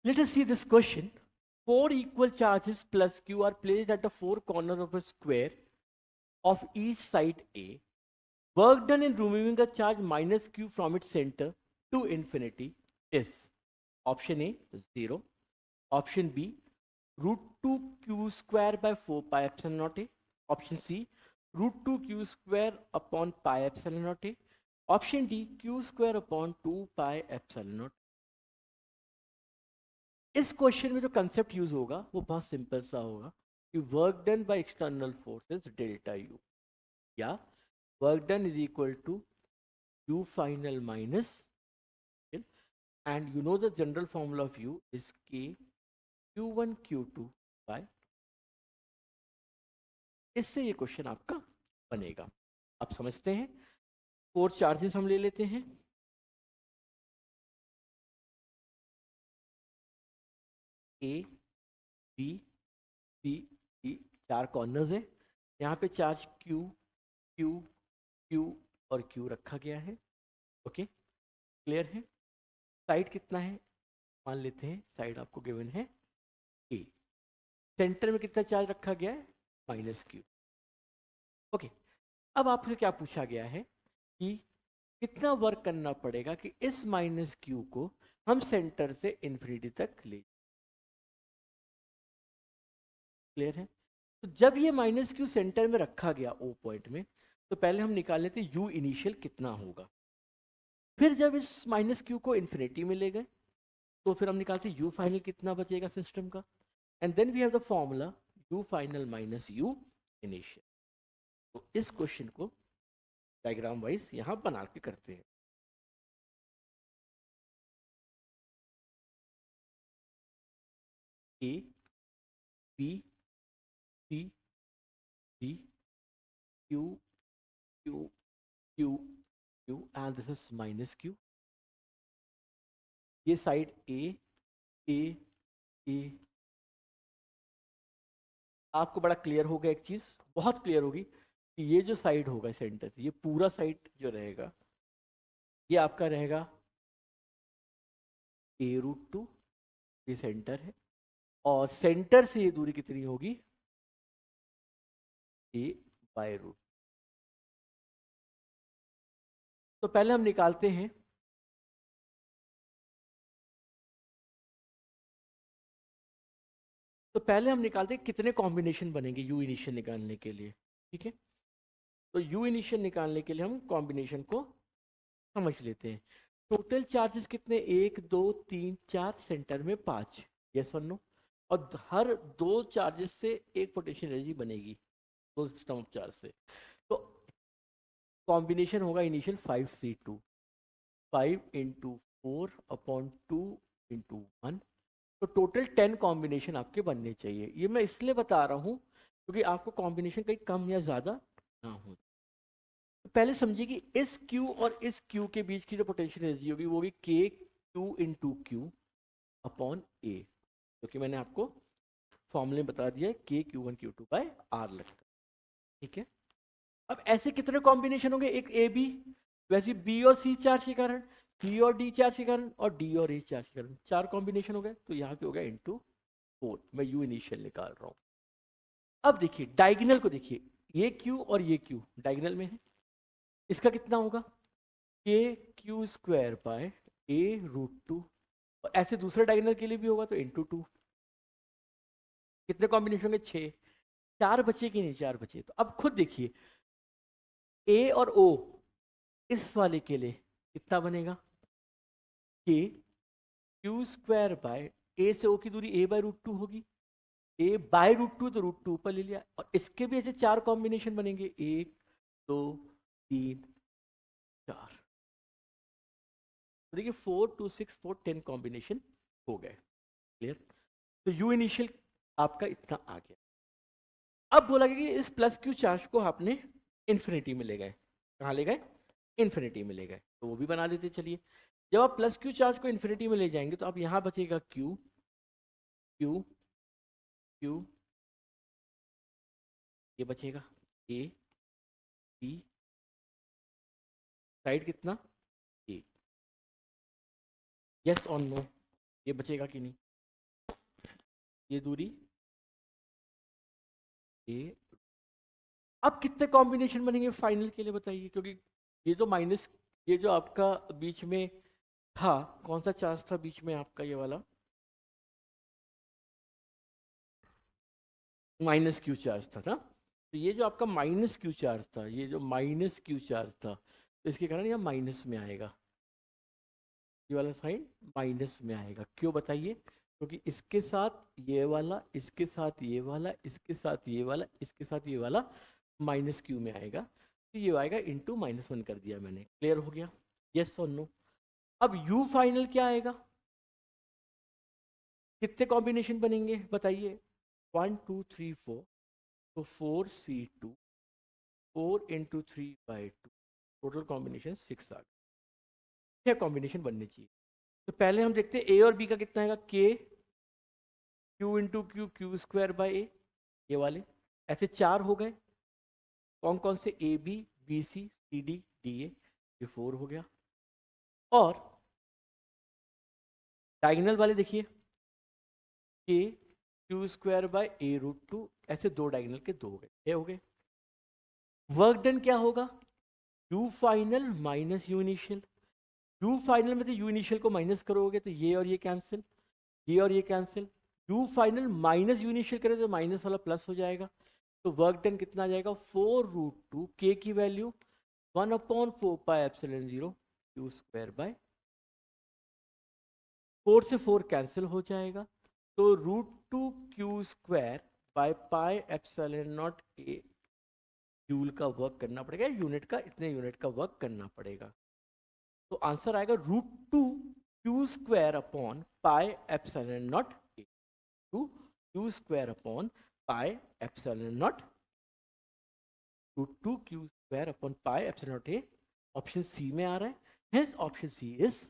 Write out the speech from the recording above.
Let us see this question. Four equal charges plus q are placed at the four corners of a square of each side A. Work done in removing the charge minus q from its center to infinity is option A 0, option B root 2 q square by 4 pi epsilon naught A, option C root 2 q square upon pi epsilon naught A, option D q square upon 2 pi epsilon naught. इस question में जो concept use होगा वो बहुत simple सा होगा कि work done by external forces delta U या work done is equal to U final minus and you know the general formula of U is K Q1 Q2 bye, इससे ये question आपका बनेगा. आप समझते हैं. फोर चार्जेस हम ले लेते हैं. A B C D चार कॉर्नर्स है. यहाँ पे चार्ज Q Q Q और Q रखा गया है. ओके, क्लियर है. साइड कितना है मान लेते हैं. साइड आपको गिवन है A. सेंटर में कितना चार्ज रखा गया है माइनस Q. ओके, अब आपसे क्या पूछा गया है कि कितना वर्क करना पड़ेगा कि इस माइनस Q को हम सेंटर से इन्फिनिटी तक ले. क्लियर है. तो जब ये माइनस Q सेंटर में रखा गया O पॉइंट में, तो पहले हम निकाल लेते U इनिशियल कितना होगा. फिर जब इस माइनस Q को इन्फिनिटी में ले गए तो फिर हम निकालते U फाइनल कितना बचेगा सिस्टम का. And then we have the formula U final minus U initial. तो इस क्वेश्चन को डायग्राम वाइज यहाँ बना के करते हैं. A B C D Q Q Q Q and this is minus Q. ये साइड A A A. आपको बड़ा क्लियर होगा, एक चीज बहुत क्लियर होगी कि ये जो साइड होगा सेंटर, ये पूरा साइड जो रहेगा ये आपका रहेगा A रूट 2. ये सेंटर है और सेंटर से ये दूरी कितनी होगी A बाय रूट. तो पहले हम निकालते हैं कितने कॉम्बिनेशन बनेंगे U इनिशियल निकालने के लिए. ठीक है, तो U इनिशियल निकालने के लिए हम कॉम्बिनेशन को समझ लेते हैं. टोटल चार्जेस कितने 1 2 3 4, सेंटर में 5. यस और नो. और हर दो चार्जेस से एक पोटेंशियल एनर्जी बनेगी दो सिस्टम ऑफ चार्ज से. तो कॉम्बिनेशन होगा initial 5C2 5 into 4 upon 2 into 1. तो टोटल 10 कॉम्बिनेशन आपके बनने चाहिए. ये मैं इसलिए बता रहा हूँ क्योंकि आपको कॉम्बिनेशन कहीं कम या ज़्यादा ना हो. तो पहले समझिए कि इस Q और इस Q के बीच की जो पोटेंशियल एनर्जी होगी वो होगी के Q into Q upon A, जो कि मैंने आपको फॉर्मूले में बता दिया है के Q1 Q2 बाय R लगता है. ठीक है, अब ऐसे कितने कॉम्बिनेशन होंगे. एक ए बी, वैसे बी और सी चार्ज के कारण, सी और डी चार्ज के कारण और डी और ए चार्ज के कारण 4 कॉम्बिनेशन हो गए. तो यहाँ पे हो गया इंटू 4. मैं यू इनिशियल निकाल रहा हूँ. अब देखिए डायगोनल को देखिए, ये क्यू और ये क्यू डायगोनल में है. इसका कितना होगा के q square by a root 2. और ऐसे दूसरे डायगोनल के लिए भी होगा तो इंटू 2. कितने कॉम्बिनेशन होंगे 6. 4 बचे कि नहीं 4 बचे. तो अब खुद देखिए ए और ओ इस वाले के लिए कितना बनेगा के क्यू स्क्वायर बाय ए से ओ की दूरी ए बाय रूट 2 होगी. ए बाय रूट 2 तो रूट 2 ऊपर ले लिया. और इसके भी ऐसे 4 कॉम्बिनेशन बनेंगे 1 2 3 4. तो देखिए 4 2 6 4 10 कॉम्बिनेशन हो गए. क्लियर. तो यू इनिशियल आपका इतना आ गया. अब बोला गया कि इस प्लस क्यू चार्ज को आपने इन्फिनिटी में ले गए. कहाँ ले गए इन्फिनिटी में ले गए. तो वो भी बना देते. चलिए, जब आप प्लस क्यू चार्ज को इन्फिनिटी में ले जाएंगे तो अब यहाँ बचेगा क्यू क्यू क्यू, ये बचेगा ए बी, साइड कितना ए. यस और नो, ये बचेगा कि नहीं. ये दूरी ए। अब कितने कॉम्बिनेशन बनेंगे फाइनल के लिए बताइए, क्योंकि ये जो माइनस, ये जो आपका बीच में था, कौन सा चार्ज था बीच में आपका, ये वाला माइनस क्यू चार्ज था ना। तो ये जो आपका माइनस क्यू चार्ज था, ये जो माइनस क्यू चार्ज था, तो इसके कारण यह माइनस में आएगा, ये वाला साइन माइनस में आएगा। क्यों बताइए? क्योंकि इसके साथ ये वाला, इसके साथ ये वाला, इसके साथ ये वाला, इसके साथ ये वाला माइनस क्यू में आएगा, तो ये आएगा इंटू -1 कर दिया मैंने। क्लियर हो गया? यस और नो? अब यू फाइनल क्या आएगा? कितने कॉम्बिनेशन बनेंगे बताइए? 1 2 3 4, तो 4C2, 4 × 3/2, टोटल कॉम्बिनेशन 6 आ गया। 6 कॉम्बिनेशन बनने चाहिए। तो पहले हम देखते हैं ए और बी का कितना आएगा। के क्यू इंटू क्यू, Q²/A, ये वाले ऐसे 4 हो गए। कौन कौन से? A B, B C, C D, D A, ये 4 हो गया। और डायगोनल वाले देखिए, के Q²/A√2, ऐसे 2 डायगोनल के 2 हो गए, ये हो गए। वर्क डन क्या होगा? You final minus you initial. You final में तो यू इनिशियल को माइनस करोगे तो ये और ये कैंसिल, ये और ये cancel. You final minus you initial करें तो माइनस वाला प्लस हो जाएगा। तो वर्क डन कितना आ जाएगा? 4√2, के की वैल्यू 1/4πε0 Q², 4 से 4 कैंसिल हो जाएगा, तो √2Q²/πε0A जूल का वर्क करना पड़ेगा, यूनिट का, इतने यूनिट का वर्क करना पड़ेगा। तो आंसर आएगा √2Q²/πε0A, √2Q²/πε0, √2Q²/πε0A। Option C में आ रहा है, हेंस ऑप्शन सी इज